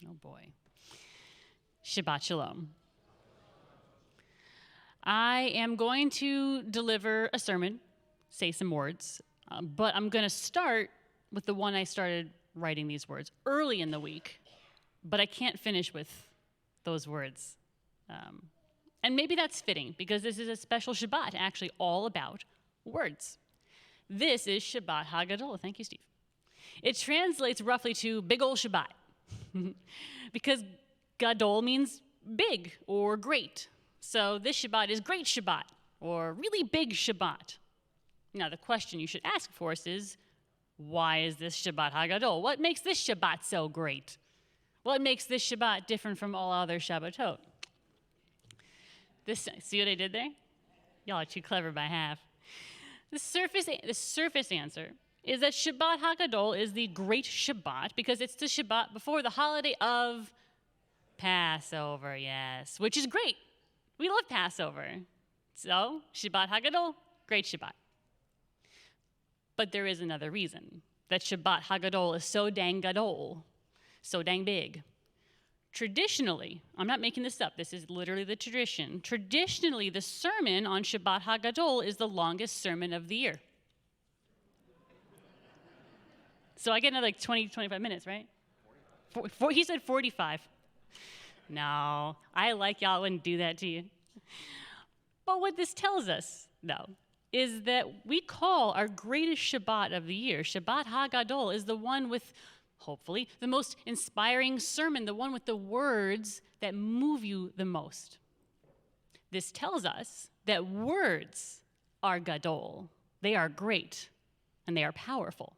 Oh boy. Shabbat Shalom. I am going to deliver a sermon, say some words, but I'm going to start with the one I started writing these words early in the week, but I can't finish with those words. And maybe that's fitting because this is a special Shabbat, actually all about words. This is Shabbat HaGadol. Thank you, Steve. It translates roughly to big ol' Shabbat because Gadol means big or great. So this Shabbat is Great Shabbat or really big Shabbat. Now the question you should ask, of course, is why is this Shabbat HaGadol? What makes this Shabbat so great? What makes this Shabbat different from all other Shabbatot? See what I did there? Y'all are too clever by half. The surface answer is that Shabbat HaGadol is the great Shabbat because it's the Shabbat before the holiday of Passover, yes, which is great. We love Passover. So, Shabbat HaGadol, great Shabbat. But there is another reason that Shabbat HaGadol is so dang gadol, so dang big. Traditionally, I'm not making this up, this is literally the tradition. Traditionally, the sermon on Shabbat HaGadol is the longest sermon of the year. So I get another 20, 25 minutes, right? He said 45. No, I like y'all wouldn't do that to you. But what this tells us, though, is that we call our greatest Shabbat of the year, Shabbat HaGadol, is the one with, hopefully, the most inspiring sermon, the one with the words that move you the most. This tells us that words are Gadol. They are great, and they are powerful.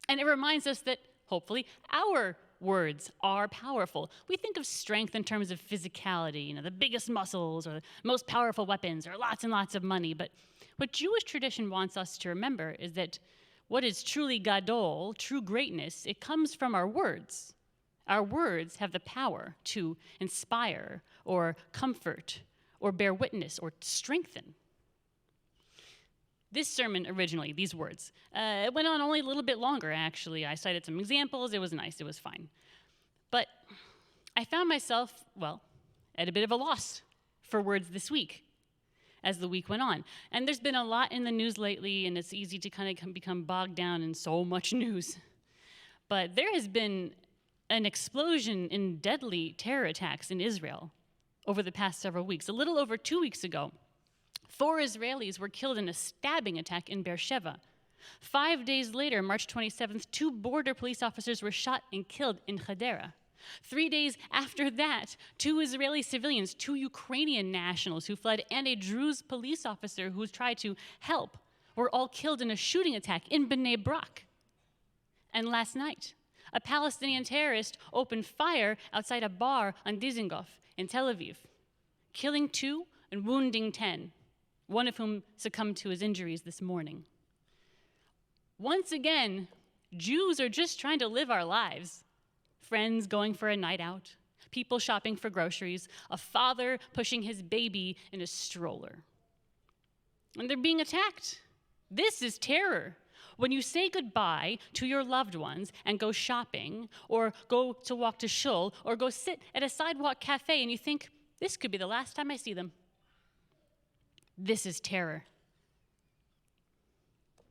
And it reminds us that, hopefully, our words are powerful. We think of strength in terms of physicality, the biggest muscles or the most powerful weapons or lots and lots of money. But what Jewish tradition wants us to remember is that what is truly gadol, true greatness, it comes from our words. Our words have the power to inspire or comfort or bear witness or strengthen. This sermon originally, these words, it went on only a little bit longer, actually. I cited some examples. It was nice. It was fine. But I found myself, at a bit of a loss for words this week as the week went on. And there's been a lot in the news lately, and it's easy to kind of become bogged down in so much news. But there has been an explosion in deadly terror attacks in Israel over the past several weeks. A little over 2 weeks ago, 4 Israelis were killed in a stabbing attack in Beersheba. 5 days later, March 27th, 2 border police officers were shot and killed in Hadera. 3 days after that, 2 Israeli civilians, 2 Ukrainian nationals who fled, and a Druze police officer who tried to help were all killed in a shooting attack in Bnei Brak. And last night, a Palestinian terrorist opened fire outside a bar on Dizengoff in Tel Aviv, killing 2 and wounding 10. One of whom succumbed to his injuries this morning. Once again, Jews are just trying to live our lives. Friends going for a night out, people shopping for groceries, a father pushing his baby in a stroller. And they're being attacked. This is terror. When you say goodbye to your loved ones and go shopping, or go to walk to shul, or go sit at a sidewalk cafe and you think, this could be the last time I see them. This is terror.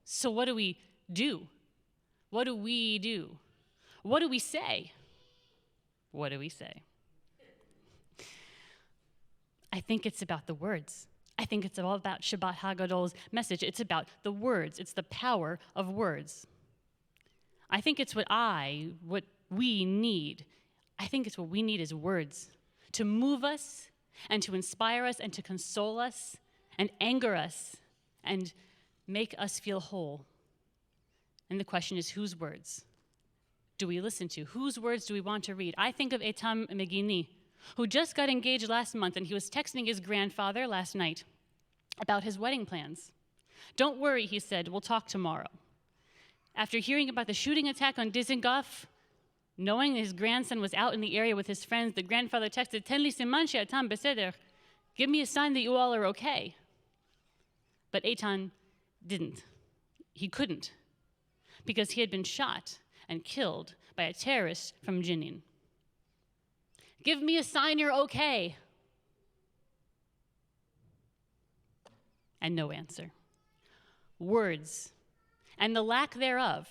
So what do we do? What do we do? What do we say? What do we say? I think it's about the words. I think it's all about Shabbat HaGadol's message. It's about the words. It's the power of words. I think it's what we need. I think it's what we need is words to move us and to inspire us and to console us and anger us, and make us feel whole. And the question is, whose words do we listen to? Whose words do we want to read? I think of Etam Megini, who just got engaged last month, and he was texting his grandfather last night about his wedding plans. Don't worry, he said, we'll talk tomorrow. After hearing about the shooting attack on Dizengoff, knowing his grandson was out in the area with his friends, the grandfather texted, Ten li siman she'atam beseder. Give me a sign that you all are okay. But Eitan didn't. He couldn't, because he had been shot and killed by a terrorist from Jenin. Give me a sign you're okay. And no answer. Words, and the lack thereof,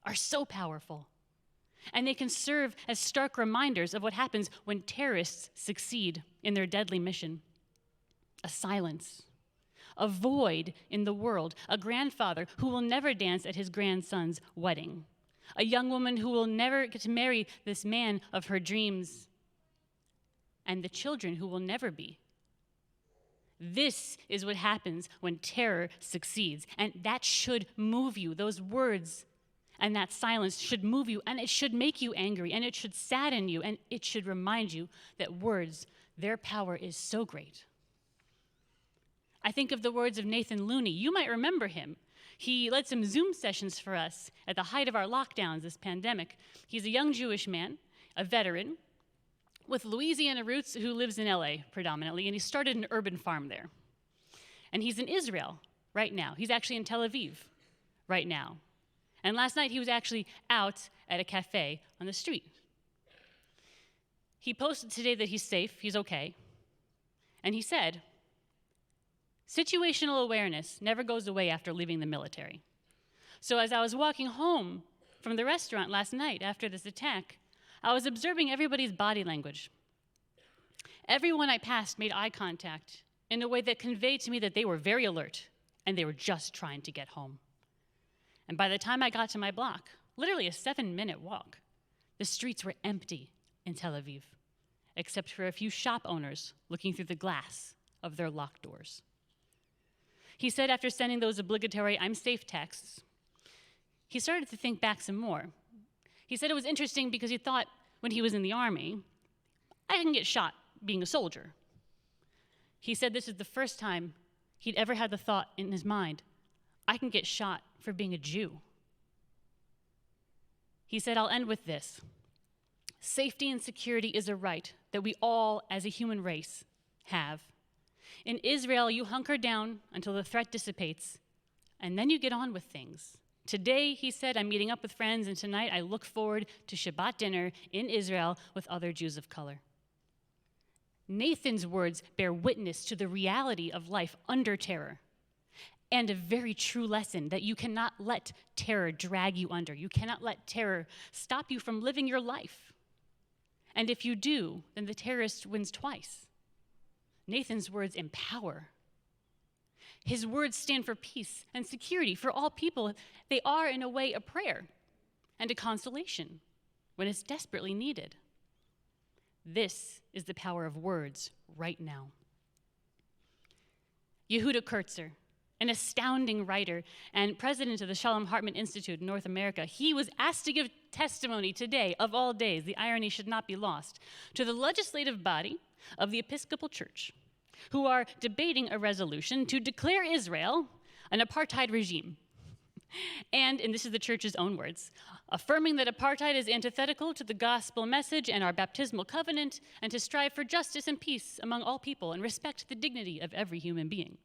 are so powerful. And they can serve as stark reminders of what happens when terrorists succeed in their deadly mission. A silence, a void in the world, a grandfather who will never dance at his grandson's wedding, a young woman who will never get to marry this man of her dreams, and the children who will never be. This is what happens when terror succeeds, and that should move you. Those words and that silence should move you, and it should make you angry, and it should sadden you, and it should remind you that words, their power is so great. I think of the words of Nathan Looney. You might remember him. He led some Zoom sessions for us at the height of our lockdowns this pandemic. He's a young Jewish man, a veteran, with Louisiana roots who lives in LA predominantly, and he started an urban farm there. And he's in Israel right now. He's actually in Tel Aviv right now. And last night he was actually out at a cafe on the street. He posted today that he's safe, he's okay. And he said, situational awareness never goes away after leaving the military. So as I was walking home from the restaurant last night after this attack, I was observing everybody's body language. Everyone I passed made eye contact in a way that conveyed to me that they were very alert and they were just trying to get home. And by the time I got to my block, literally a 7-minute walk, the streets were empty in Tel Aviv, except for a few shop owners looking through the glass of their locked doors. He said after sending those obligatory "I'm safe" texts, he started to think back some more. He said it was interesting because he thought when he was in the army, I can get shot being a soldier. He said this is the first time he'd ever had the thought in his mind, I can get shot for being a Jew. He said, I'll end with this. Safety and security is a right that we all, as a human race, have. In Israel, you hunker down until the threat dissipates, and then you get on with things. Today, he said, I'm meeting up with friends, and tonight I look forward to Shabbat dinner in Israel with other Jews of color. Nathan's words bear witness to the reality of life under terror, and a very true lesson that you cannot let terror drag you under. You cannot let terror stop you from living your life. And if you do, then the terrorist wins twice. Nathan's words empower. His words stand for peace and security for all people. They are, in a way, a prayer and a consolation when it's desperately needed. This is the power of words right now. Yehuda Kurtzer, an astounding writer and president of the Shalom Hartman Institute in North America, he was asked to give testimony today, of all days, the irony should not be lost, to the legislative body of the Episcopal Church, who are debating a resolution to declare Israel an apartheid regime. And this is the church's own words, affirming that apartheid is antithetical to the gospel message and our baptismal covenant, and to strive for justice and peace among all people and respect the dignity of every human being.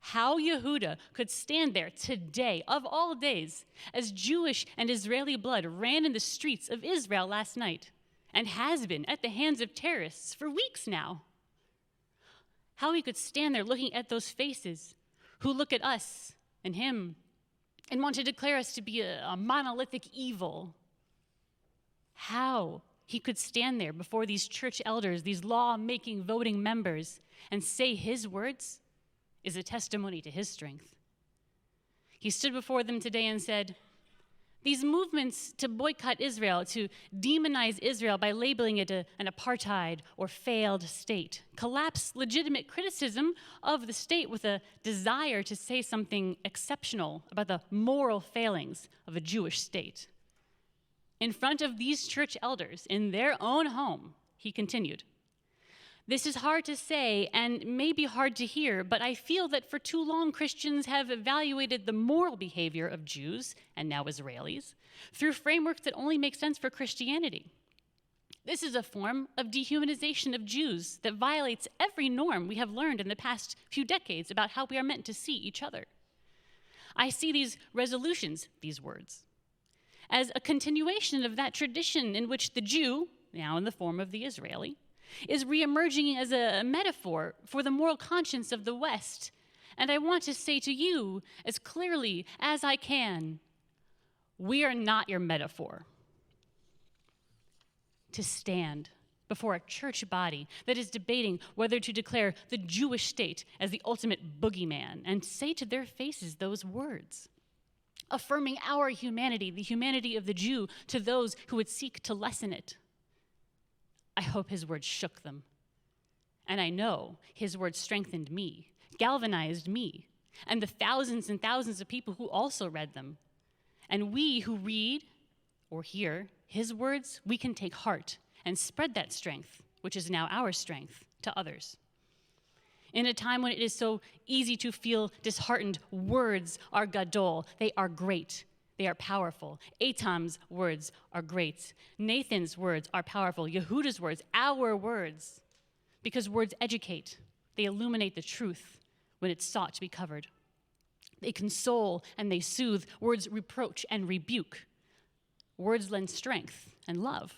How Yehuda could stand there today, of all days, as Jewish and Israeli blood ran in the streets of Israel last night, and has been at the hands of terrorists for weeks now. How he could stand there looking at those faces who look at us and him and want to declare us to be a monolithic evil. How he could stand there before these church elders, these law-making, voting members, and say his words is a testimony to his strength. He stood before them today and said, these movements to boycott Israel, to demonize Israel by labeling it an apartheid or failed state, collapse legitimate criticism of the state with a desire to say something exceptional about the moral failings of a Jewish state. In front of these church elders in their own home, he continued, this is hard to say and maybe hard to hear, but I feel that for too long Christians have evaluated the moral behavior of Jews, and now Israelis, through frameworks that only make sense for Christianity. This is a form of dehumanization of Jews that violates every norm we have learned in the past few decades about how we are meant to see each other. I see these resolutions, these words, as a continuation of that tradition in which the Jew, now in the form of the Israeli, is reemerging as a metaphor for the moral conscience of the West. And I want to say to you, as clearly as I can, we are not your metaphor. To stand before a church body that is debating whether to declare the Jewish state as the ultimate boogeyman and say to their faces those words, affirming our humanity, the humanity of the Jew, to those who would seek to lessen it. I hope his words shook them. And I know his words strengthened me, galvanized me, and the thousands and thousands of people who also read them. And we who read or hear his words, we can take heart and spread that strength, which is now our strength, to others. In a time when it is so easy to feel disheartened, words are gadol. They are great. They are powerful. Etam's words are great. Nathan's words are powerful. Yehuda's words, our words, because words educate. They illuminate the truth when it's sought to be covered. They console and they soothe. Words reproach and rebuke. Words lend strength and love.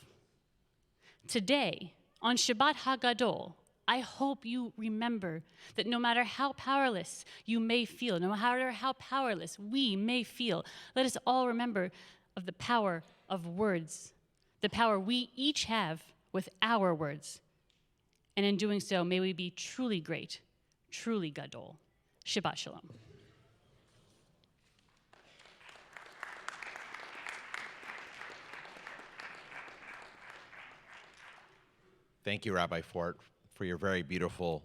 Today, on Shabbat HaGadol, I hope you remember that no matter how powerless you may feel, no matter how powerless we may feel, let us all remember of the power of words, the power we each have with our words. And in doing so, may we be truly great, truly Gadol. Shabbat Shalom. Thank you, Rabbi Fort, for your very beautiful